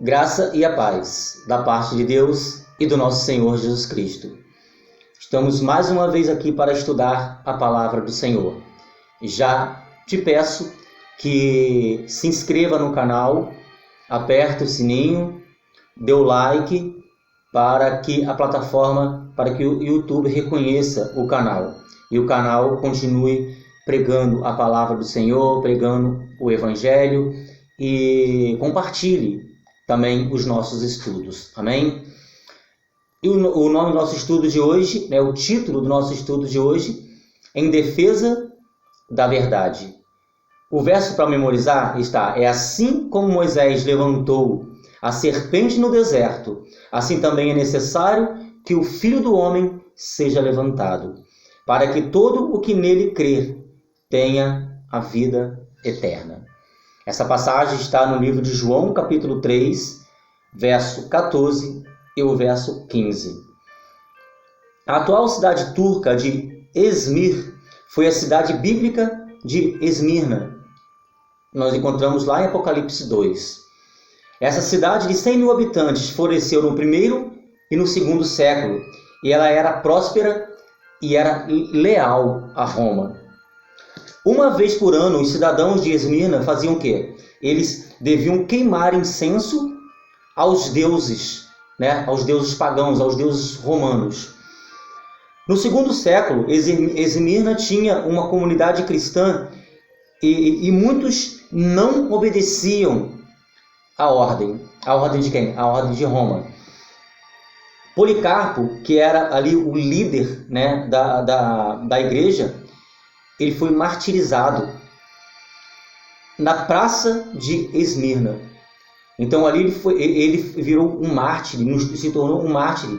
Graça e a paz da parte de Deus e do nosso Senhor Jesus Cristo. Estamos mais uma vez aqui para estudar a palavra do Senhor. Já te peço que se inscreva no canal, aperte o sininho, dê o like para que a plataforma, para que o YouTube reconheça o canal e o canal continue pregando a palavra do Senhor, pregando o Evangelho e compartilhe também os nossos estudos. Amém? E o nome do nosso estudo de hoje, o título do nosso estudo de hoje, Em Defesa da Verdade. O verso para memorizar está: é assim como Moisés levantou a serpente no deserto, assim também é necessário que o Filho do Homem seja levantado, para que todo o que nele crer tenha a vida eterna. Essa passagem está no livro de João, capítulo 3, verso 14 e o verso 15. A atual cidade turca de Esmir foi a cidade bíblica de Esmirna. Nós encontramos lá em Apocalipse 2. Essa cidade de 100 mil habitantes floresceu no primeiro e no segundo século, e ela era próspera e era leal a Roma. Uma vez por ano, os cidadãos de Esmirna faziam o quê? Eles deviam queimar incenso aos deuses, aos deuses pagãos, aos deuses romanos. No segundo século, Esmirna tinha uma comunidade cristã e muitos não obedeciam à ordem. A ordem de quem? A ordem de Roma. Policarpo, que era ali o líder da igreja, ele foi martirizado na praça de Esmirna. Então ali ele virou um mártir, se tornou um mártir,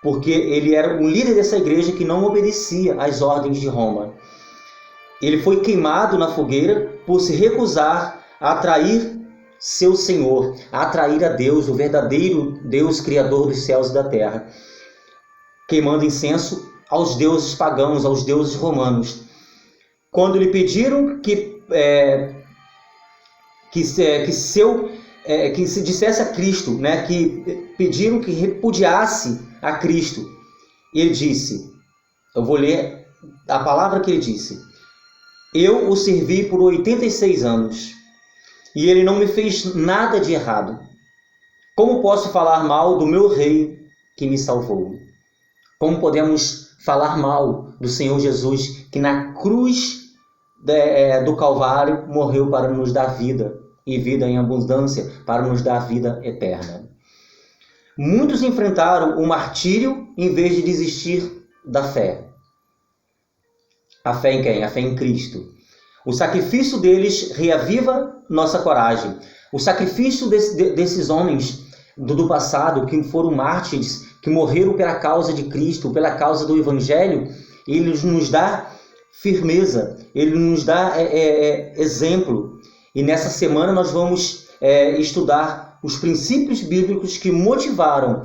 porque ele era o líder dessa igreja que não obedecia às ordens de Roma. Ele foi queimado na fogueira por se recusar a atrair seu Senhor, a atrair a Deus, o verdadeiro Deus criador dos céus e da terra, queimando incenso aos deuses pagãos, aos deuses romanos. Quando lhe pediram que se dissesse a Cristo, que pediram que repudiasse a Cristo, ele disse, eu vou ler a palavra que ele disse: eu o servi por 86 anos e ele não me fez nada de errado. Como posso falar mal do meu rei que me salvou? Como podemos falar mal do Senhor Jesus, que na cruz do Calvário morreu para nos dar vida, e vida em abundância, para nos dar vida eterna? Muitos enfrentaram o martírio em vez de desistir da fé. A fé em quem? A fé em Cristo. O sacrifício deles reaviva nossa coragem. O sacrifício desses homens do passado, que foram mártires, que morreram pela causa de Cristo, pela causa do Evangelho, ele nos dá firmeza, ele nos dá exemplo. E nessa semana nós vamos estudar os princípios bíblicos que motivaram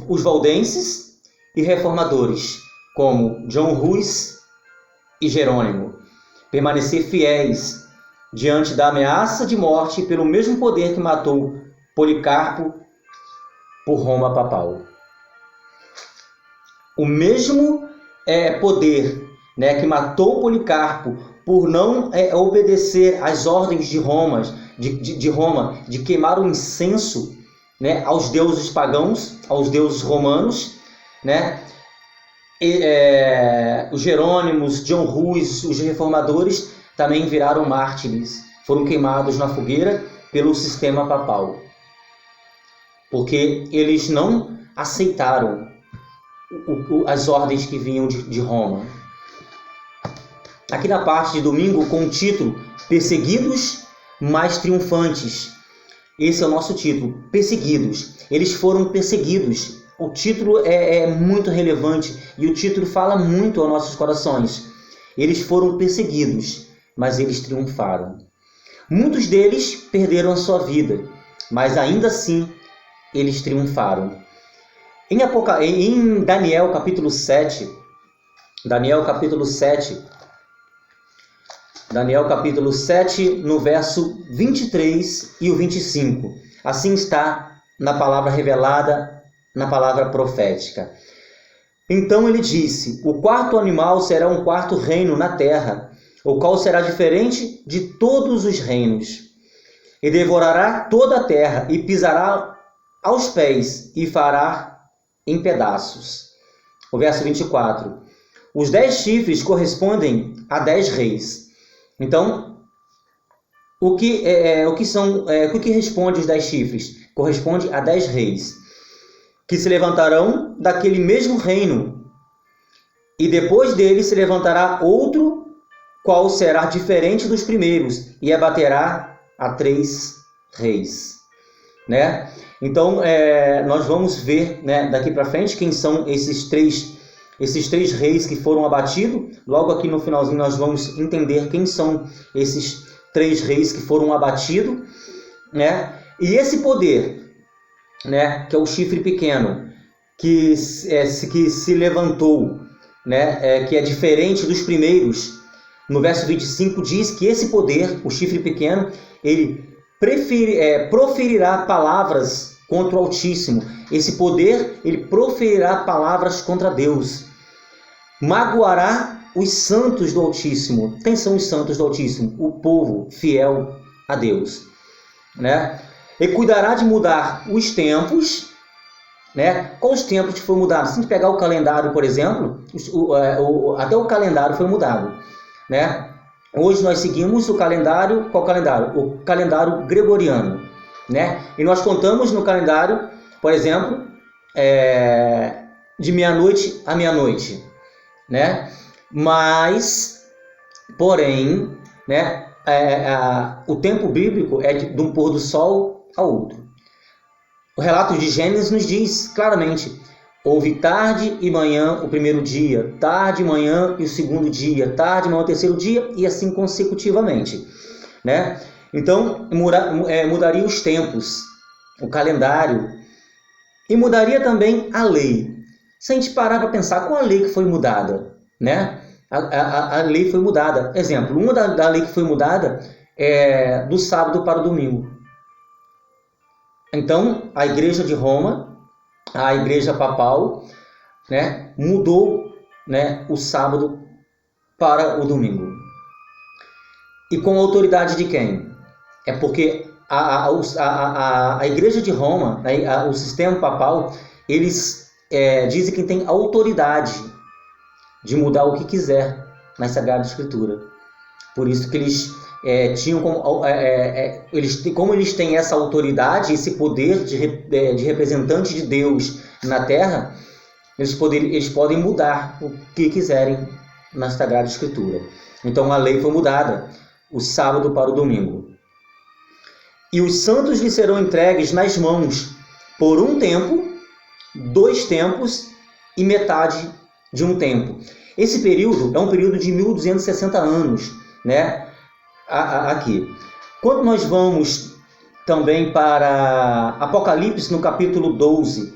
os valdenses e reformadores, como John Hus e Jerônimo, permanecer fiéis diante da ameaça de morte pelo mesmo poder que matou Policarpo por Roma papal. O mesmo poder que matou Policarpo por não obedecer às ordens de Roma, de queimar o incenso aos deuses pagãos, aos deuses romanos, os Jerônimos, John Hus, os reformadores também viraram mártires, foram queimados na fogueira pelo sistema papal, porque eles não aceitaram as ordens que vinham de Roma. Aqui na parte de domingo, com o título Perseguidos, mas Triunfantes. Esse é o nosso título, Perseguidos. Eles foram perseguidos. O título é muito relevante e o título fala muito aos nossos corações. Eles foram perseguidos, mas eles triunfaram. Muitos deles perderam a sua vida, mas ainda assim eles triunfaram. Em Daniel capítulo 7, Daniel capítulo 7, no verso 23 e o 25. Assim está na palavra revelada, na palavra profética. Então ele disse: o quarto animal será um quarto reino na terra, o qual será diferente de todos os reinos. E devorará toda a terra, e pisará aos pés, e fará em pedaços. O verso 24. Os 10 chifres correspondem a 10 reis. Então, o que responde os 10 chifres? Corresponde a 10 reis, que se levantarão daquele mesmo reino, e depois dele se levantará outro, qual será diferente dos primeiros, e abaterá a 3 reis. Né? Então, nós vamos ver, né, daqui para frente quem são esses três reis que foram abatidos. Logo aqui no finalzinho nós vamos entender quem são esses 3 reis que foram abatidos, né? E esse poder, né, que é o chifre pequeno, que se levantou, né, que é diferente dos primeiros, no verso 25 diz que esse poder, o chifre pequeno, ele proferirá palavras contra o Altíssimo. Esse poder, ele proferirá palavras contra Deus. Magoará os santos do Altíssimo. Quem são os santos do Altíssimo? O povo fiel a Deus, né? E cuidará de mudar os tempos, né? Quais os tempos que foram mudados? Se a gente pegar o calendário, por exemplo, até o calendário foi mudado, né? Hoje nós seguimos o calendário, qual calendário? O calendário gregoriano, né? E nós contamos no calendário, por exemplo, de meia-noite a meia-noite, né? Mas, porém, né, o tempo bíblico é de um pôr do sol a outro. O relato de Gênesis nos diz claramente: houve tarde e manhã o primeiro dia, tarde e manhã e o segundo dia, tarde e manhã o terceiro dia, e assim consecutivamente, né? Então, mudaria os tempos, o calendário, e mudaria também a lei. Se a gente parar para pensar, qual a lei que foi mudada, né? A lei foi mudada. Exemplo, uma da lei que foi mudada é do sábado para o domingo. Então, a Igreja de Roma, a Igreja Papal, né, mudou, né, o sábado para o domingo. E com a autoridade de quem? É porque a Igreja de Roma, o sistema papal, eles dizem que tem autoridade de mudar o que quiser na Sagrada Escritura. Por isso que eles tinham como eles têm essa autoridade, esse poder de representante de Deus na Terra, eles podem mudar o que quiserem na Sagrada Escritura. Então a lei foi mudada, o sábado para o domingo. E os santos lhes serão entregues nas mãos por um tempo, 2 tempos e metade de um tempo. Esse período é um período de 1260 anos, né? Aqui. Quando nós vamos também para Apocalipse, no capítulo 12,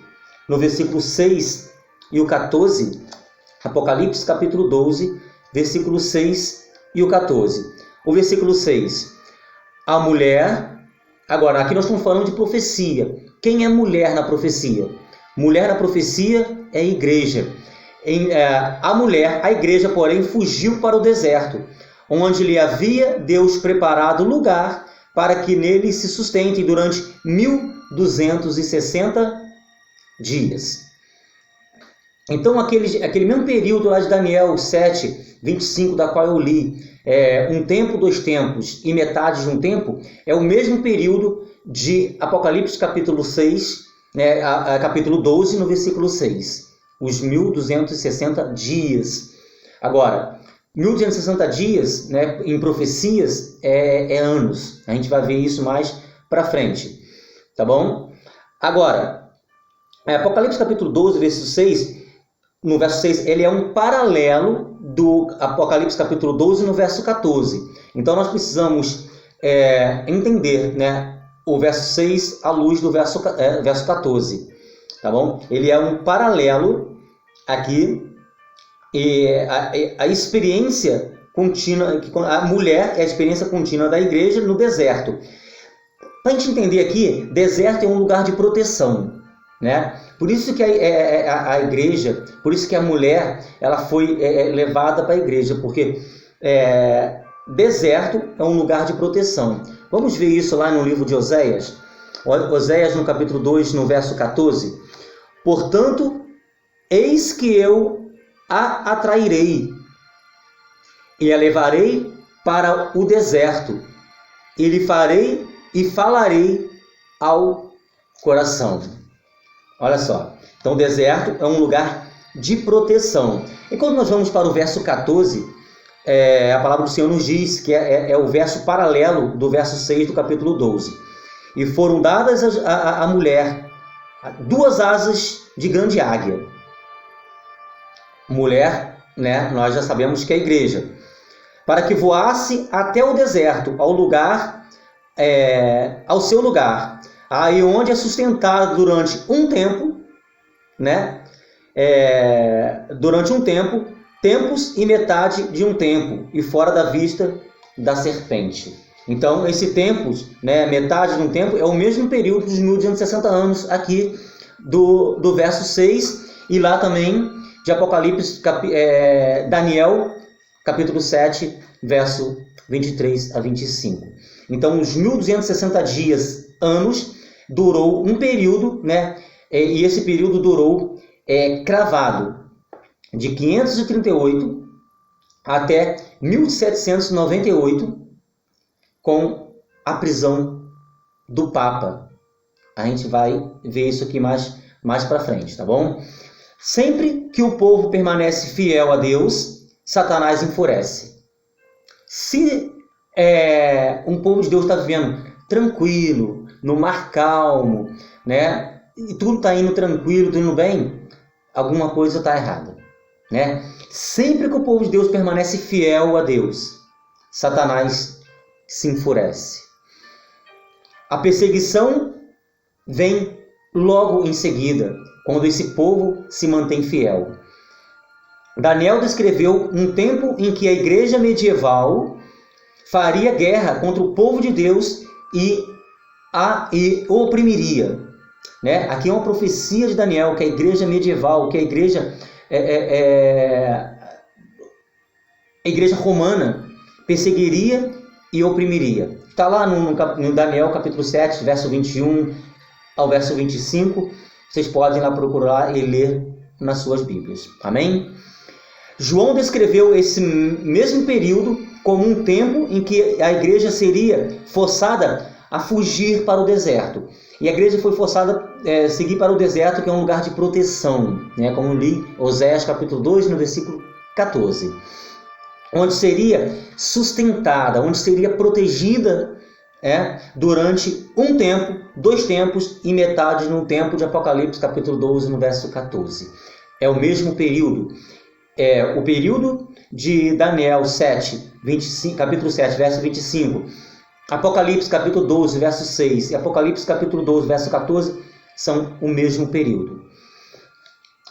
no versículo 6 e o 14, Apocalipse capítulo 12, versículo 6 e o 14. O versículo 6, a mulher... Agora, aqui nós estamos falando de profecia. Quem é mulher na profecia? Mulher na profecia é a igreja. A igreja, porém, fugiu para o deserto, onde lhe havia Deus preparado lugar para que nele se sustente durante 1260 dias. Então, aquele mesmo período lá de Daniel 7, 25, da qual eu li, um tempo, 2 tempos e metade de um tempo, é o mesmo período de Apocalipse capítulo 6, né, capítulo 12, no versículo 6. Os 1260 dias. Agora, 1260 dias, né, em profecias é anos. A gente vai ver isso mais para frente. Tá bom? Agora, Apocalipse capítulo 12, versículo 6, no verso 6, ele é um paralelo do Apocalipse capítulo 12, no verso 14. Então, nós precisamos entender, né, o verso 6 à luz do verso 14. Tá bom? Ele é um paralelo aqui, e a experiência contínua, a mulher é a experiência contínua da igreja no deserto. Para a gente entender aqui, deserto é um lugar de proteção, né? Por isso que a igreja, por isso que a mulher ela foi levada para a igreja, porque deserto é um lugar de proteção. Vamos ver isso lá no livro de Oséias. Oséias no capítulo 2, no verso 14. Portanto, eis que eu a atrairei e a levarei para o deserto, e lhe farei e falarei ao coração. Olha só, então o deserto é um lugar de proteção. E quando nós vamos para o verso 14, a palavra do Senhor nos diz que é o verso paralelo do verso 6 do capítulo 12. E foram dadas à mulher 2 asas de grande águia. Mulher, né, nós já sabemos que é a igreja. Para que voasse até o deserto, ao seu lugar, aí onde é sustentado durante um tempo, né? Durante um tempo, tempos e metade de um tempo, e fora da vista da serpente. Então, esse tempos, né, metade de um tempo, é o mesmo período dos 1260 anos aqui do verso 6, e lá também de Apocalipse, Daniel, capítulo 7, verso 23 a 25. Então, os 1260 dias, anos, durou um período, né? E esse período durou cravado de 538 até 1798, com a prisão do Papa. A gente vai ver isso aqui mais para frente, tá bom? Sempre que o povo permanece fiel a Deus, Satanás enfurece. Se um povo de Deus está vivendo tranquilo, no mar calmo, né? E tudo está indo tranquilo, tudo indo bem, alguma coisa está errada, né? Sempre que o povo de Deus permanece fiel a Deus, Satanás se enfurece. A perseguição vem logo em seguida, quando esse povo se mantém fiel. Daniel descreveu um tempo em que a igreja medieval faria guerra contra o povo de Deus e o oprimiria, né? Aqui é uma profecia de Daniel, que a igreja medieval, que a igreja romana perseguiria e oprimiria. Está lá no Daniel capítulo 7, verso 21 ao verso 25. Vocês podem lá procurar e ler nas suas Bíblias. Amém? João descreveu esse mesmo período como um tempo em que a igreja seria forçada a fugir para o deserto. E a igreja foi forçada a seguir para o deserto, que é um lugar de proteção, né? Como li Oséias capítulo 2, no versículo 14. Onde seria sustentada, onde seria protegida durante um tempo, 2 tempos e metade no tempo de Apocalipse capítulo 12, no verso 14. É o mesmo período. O período de Daniel 7, 25, capítulo 7, verso 25, Apocalipse capítulo 12, verso 6 e Apocalipse capítulo 12, verso 14 são o mesmo período.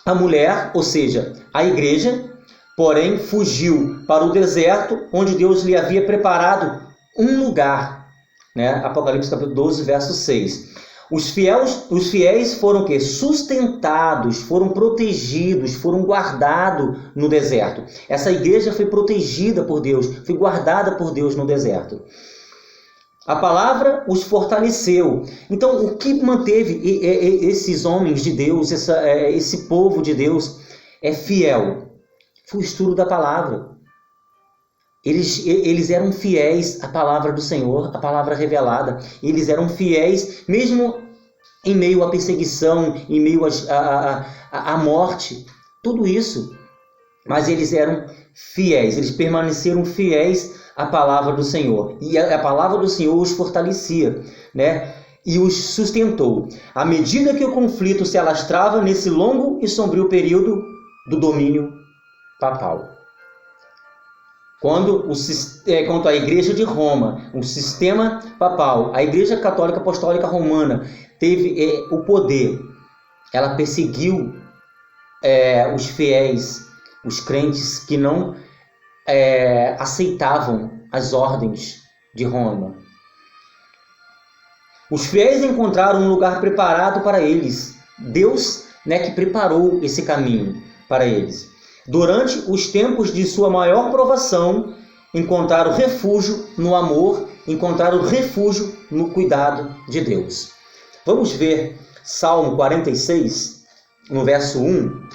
A mulher, ou seja, a igreja, porém, fugiu para o deserto, onde Deus lhe havia preparado um lugar, né? Apocalipse capítulo 12, verso 6. Os fiéis foram o quê? Sustentados, foram protegidos, foram guardados no deserto. Essa igreja foi protegida por Deus, foi guardada por Deus no deserto. A palavra os fortaleceu. Então, o que manteve esses homens de Deus, esse povo de Deus fiel? Foi o estudo da palavra. Eles eram fiéis à palavra do Senhor, à palavra revelada. Eles eram fiéis, mesmo em meio à perseguição, em meio à morte, tudo isso. Mas eles eram fiéis, eles permaneceram fiéis à palavra do Senhor. E a palavra do Senhor os fortalecia, né? E os sustentou. À medida que o conflito se alastrava nesse longo e sombrio período do domínio papal. Quanto à Igreja de Roma, o sistema papal, a Igreja Católica Apostólica Romana teve o poder, ela perseguiu os fiéis, os crentes que não aceitavam as ordens de Roma. Os fiéis encontraram um lugar preparado para eles. Deus, que preparou esse caminho para eles. Durante os tempos de sua maior provação, encontraram refúgio no amor, encontraram refúgio no cuidado de Deus. Vamos ver Salmo 46, no verso 1.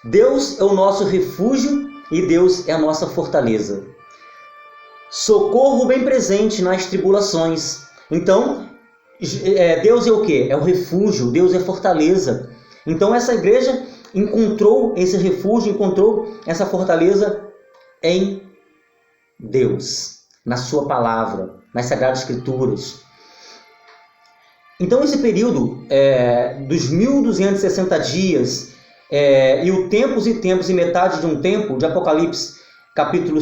Deus é o nosso refúgio e Deus é a nossa fortaleza. Socorro bem presente nas tribulações. Então, Deus é o quê? É o refúgio, Deus é fortaleza. Então, essa igreja encontrou esse refúgio, encontrou essa fortaleza em Deus, na sua palavra, nas Sagradas Escrituras. Então, esse período dos 1260 dias e o tempos e tempos e metade de um tempo, de Apocalipse, capítulo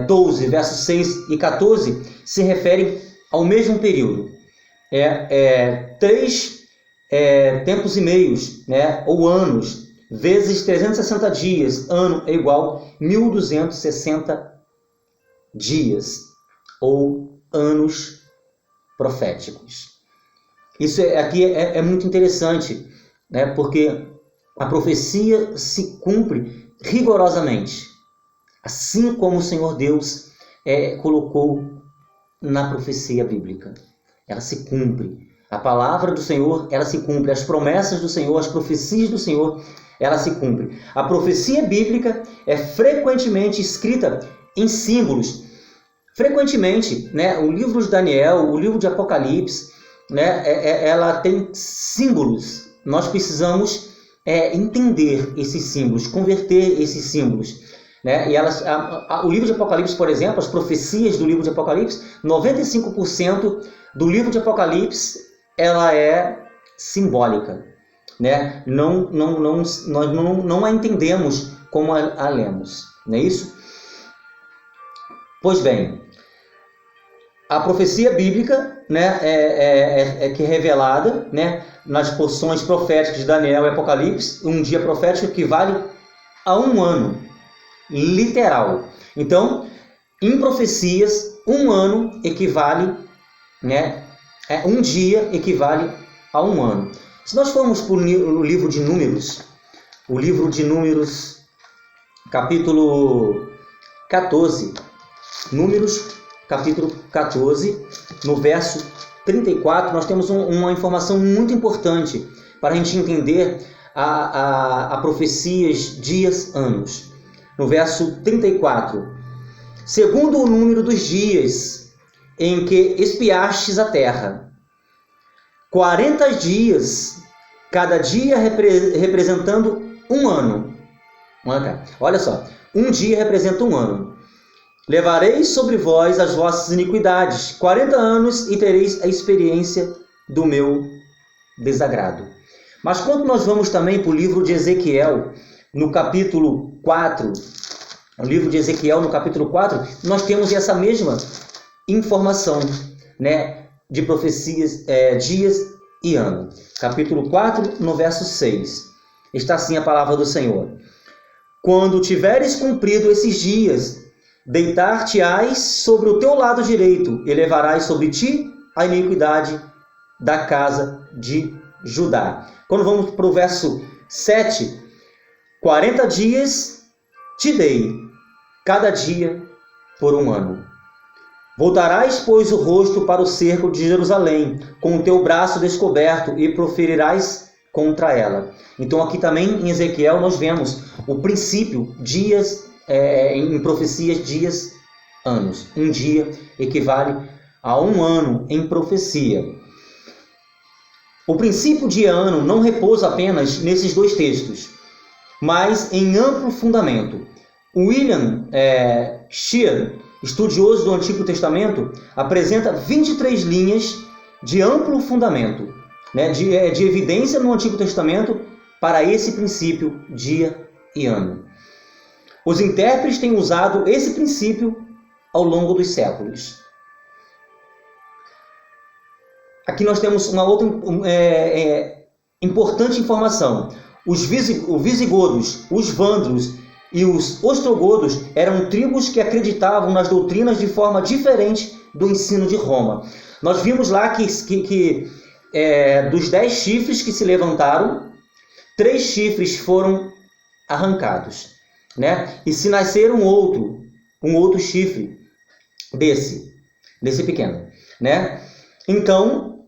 12, versos 6 e 14, se refere ao mesmo período. 3 tempos e meios, ou anos, vezes 360 dias, ano é igual a 1260 dias, ou anos proféticos. Isso aqui é muito interessante, porque a profecia se cumpre rigorosamente, assim como o Senhor Deus colocou na profecia bíblica. Ela se cumpre. A palavra do Senhor, ela se cumpre. As promessas do Senhor, as profecias do Senhor, ela se cumpre. A profecia bíblica é frequentemente escrita em símbolos. Frequentemente, o livro de Daniel, o livro de Apocalipse, ela tem símbolos. Nós precisamos entender esses símbolos, converter esses símbolos. E o livro de Apocalipse, por exemplo, as profecias do livro de Apocalipse, 95% do livro de Apocalipse, ela é simbólica. Nós não a entendemos como a lemos. Não é isso? Pois bem, a profecia bíblica que é revelada nas porções proféticas de Daniel e Apocalipse, um dia profético equivale a um ano, literal. Então, em profecias, um ano equivale, um dia equivale a um ano. Se nós formos para o livro de Números, capítulo 14, Números, capítulo 14, no verso 34, nós temos uma informação muito importante para a gente entender a profecias, dias, anos. No verso 34, segundo o número dos dias em que espiastes a terra, 40 dias, cada dia representando um ano. Olha só, um dia representa um ano. Levareis sobre vós as vossas iniquidades, 40 anos, e tereis a experiência do meu desagrado. Mas quando nós vamos também para o livro de Ezequiel, no capítulo 4, o livro de Ezequiel, no capítulo 4, nós temos essa mesma informação, de profecias, dias e ano. Capítulo 4, no verso 6. Está assim a palavra do Senhor. Quando tiveres cumprido esses dias, deitar-te-ás sobre o teu lado direito, e levarás sobre ti a iniquidade da casa de Judá. Quando vamos para o verso 7, 40 dias te dei, cada dia por um ano. Voltarás, pois, o rosto para o cerco de Jerusalém, com o teu braço descoberto, e proferirás contra ela. Então aqui também em Ezequiel nós vemos o princípio, dias, em profecias, dias, anos. Um dia equivale a um ano em profecia. O princípio de ano não repousa apenas nesses dois textos, mas em amplo fundamento. William Shear, estudioso do Antigo Testamento, apresenta 23 linhas de amplo fundamento, de evidência no Antigo Testamento para esse princípio, dia e ano. Os intérpretes têm usado esse princípio ao longo dos séculos. Aqui nós temos uma outra importante informação. Os visigodos, os vândalos e os ostrogodos eram tribos que acreditavam nas doutrinas de forma diferente do ensino de Roma. Nós vimos lá que dos 10 chifres que se levantaram, 3 chifres foram arrancados, né? E se nascer um outro chifre desse pequeno, né? Então,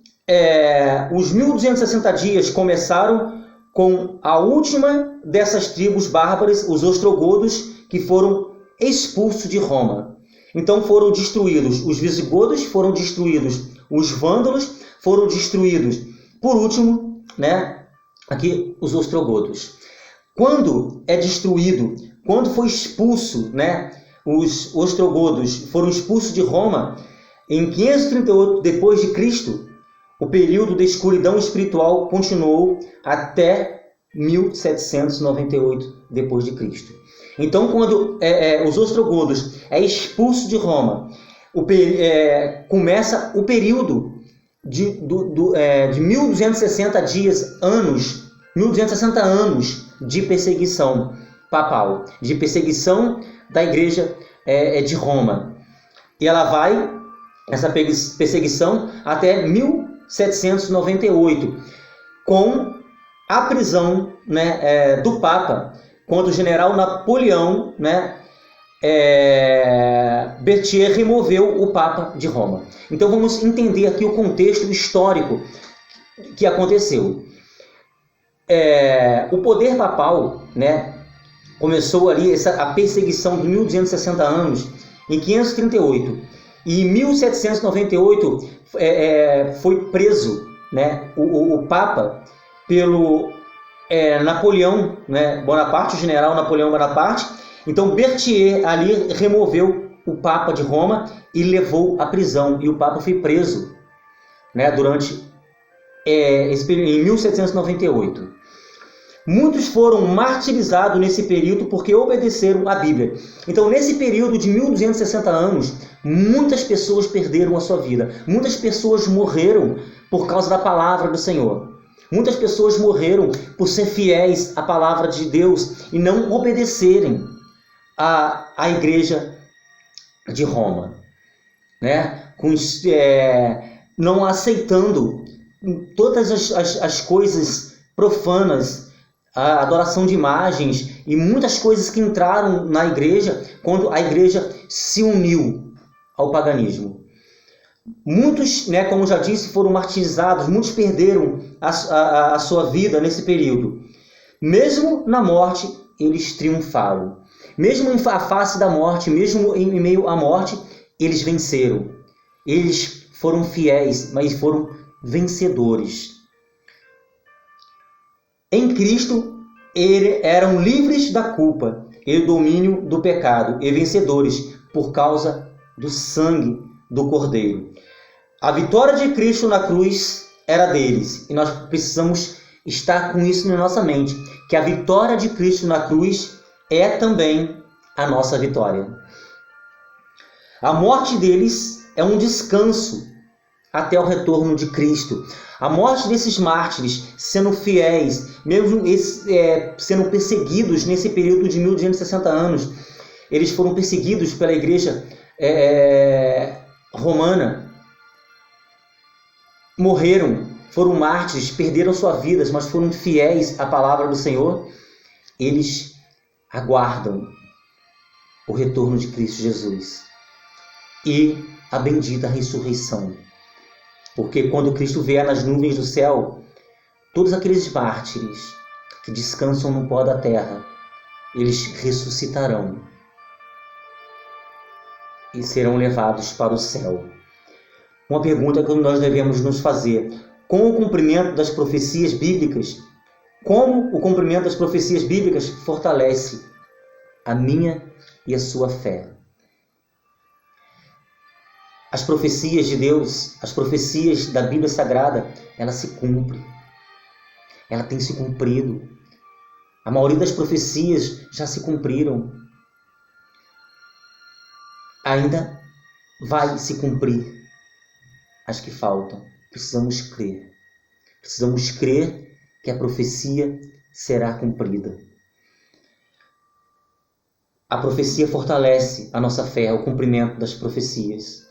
os 1260 dias começaram com a última dessas tribos bárbaras, os ostrogodos, que foram expulsos de Roma. Então foram destruídos os visigodos, foram destruídos os vândalos, foram destruídos, por último, né, aqui os ostrogodos. Quando é destruído, quando foi expulso, né, os ostrogodos foram expulsos de Roma, em 538 depois de Cristo, o período de escuridão espiritual continuou até 1798 depois de Cristo. Então, quando os ostrogodos é expulso de Roma, começa o período de 1260 anos de perseguição papal, de perseguição da Igreja de Roma. E ela vai, essa perseguição, até 1798, com a prisão, né, do Papa, quando o general Napoleão, né, Berthier removeu o Papa de Roma. Então vamos entender aqui o contexto histórico que aconteceu. O poder papal, né, começou ali a perseguição de 1260 anos em 538. E em 1798 foi preso, né, o Papa pelo Napoleão, né, Bonaparte, o general Napoleão Bonaparte. Então Berthier ali removeu o Papa de Roma e levou à prisão. E o Papa foi preso, né, durante esse período, em 1798. Muitos foram martirizados nesse período porque obedeceram à Bíblia. Então, nesse período de 1260 anos, muitas pessoas perderam a sua vida. Muitas pessoas morreram por causa da palavra do Senhor. Muitas pessoas morreram por ser fiéis à palavra de Deus e não obedecerem à Igreja de Roma, né? Não aceitando todas as coisas profanas, a adoração de imagens e muitas coisas que entraram na igreja quando a igreja se uniu ao paganismo. Muitos, né, como já disse, foram martirizados, muitos perderam a sua vida nesse período. Mesmo na morte, eles triunfaram. Mesmo em face da morte, mesmo em meio à morte, eles venceram. Eles foram fiéis, mas foram vencedores. Em Cristo, eram livres da culpa e do domínio do pecado e vencedores por causa do sangue do Cordeiro. A vitória de Cristo na cruz era deles e nós precisamos estar com isso na nossa mente, que a vitória de Cristo na cruz é também a nossa vitória. A morte deles é um descanso até o retorno de Cristo. A morte desses mártires, sendo fiéis, mesmo sendo perseguidos nesse período de 1260 anos, eles foram perseguidos pela igreja romana, morreram, foram mártires, perderam suas vidas, mas foram fiéis à palavra do Senhor. Eles aguardam o retorno de Cristo Jesus e a bendita ressurreição. Porque quando Cristo vier nas nuvens do céu, todos aqueles mártires que descansam no pó da terra, eles ressuscitarão e serão levados para o céu. Uma pergunta que nós devemos nos fazer: com o cumprimento das profecias bíblicas, como o cumprimento das profecias bíblicas fortalece a minha e a sua fé? As profecias de Deus, as profecias da Bíblia Sagrada, ela se cumpre. Ela tem se cumprido. A maioria das profecias já se cumpriram. Ainda vai se cumprir as que faltam. Precisamos crer. Precisamos crer que a profecia será cumprida. A profecia fortalece a nossa fé, o cumprimento das profecias,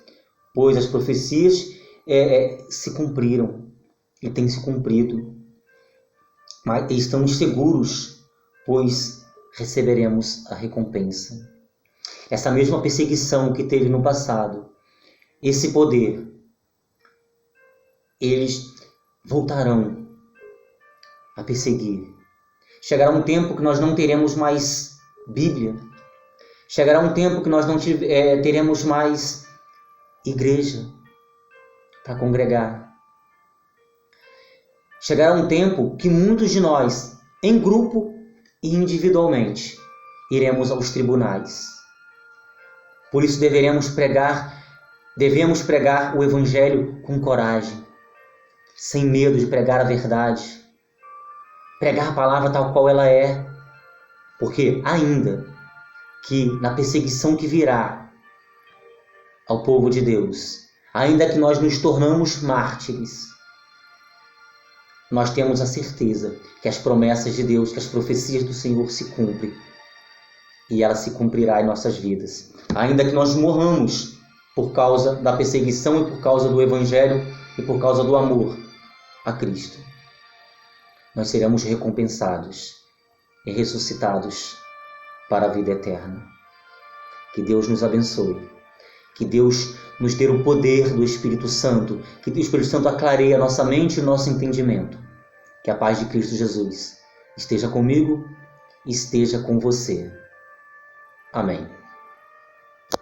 pois as profecias se cumpriram e têm se cumprido. Mas estamos seguros, pois receberemos a recompensa. Essa mesma perseguição que teve no passado, esse poder, eles voltarão a perseguir. Chegará um tempo que nós não teremos mais Bíblia. Chegará um tempo que nós não teremos mais igreja para congregar. Chegará um tempo que muitos de nós, em grupo e individualmente, iremos aos tribunais. Por isso devemos pregar o Evangelho com coragem, sem medo de pregar a verdade, pregar a palavra tal qual ela é, porque ainda que na perseguição que virá ao povo de Deus, ainda que nós nos tornamos mártires, nós temos a certeza que as promessas de Deus, que as profecias do Senhor se cumprem, e ela se cumprirá em nossas vidas. Ainda que nós morramos por causa da perseguição e por causa do Evangelho e por causa do amor a Cristo, nós seremos recompensados e ressuscitados para a vida eterna. Que Deus nos abençoe. Que Deus nos dê o poder do Espírito Santo. Que o Espírito Santo aclareie a nossa mente e o nosso entendimento. Que a paz de Cristo Jesus esteja comigo e esteja com você. Amém.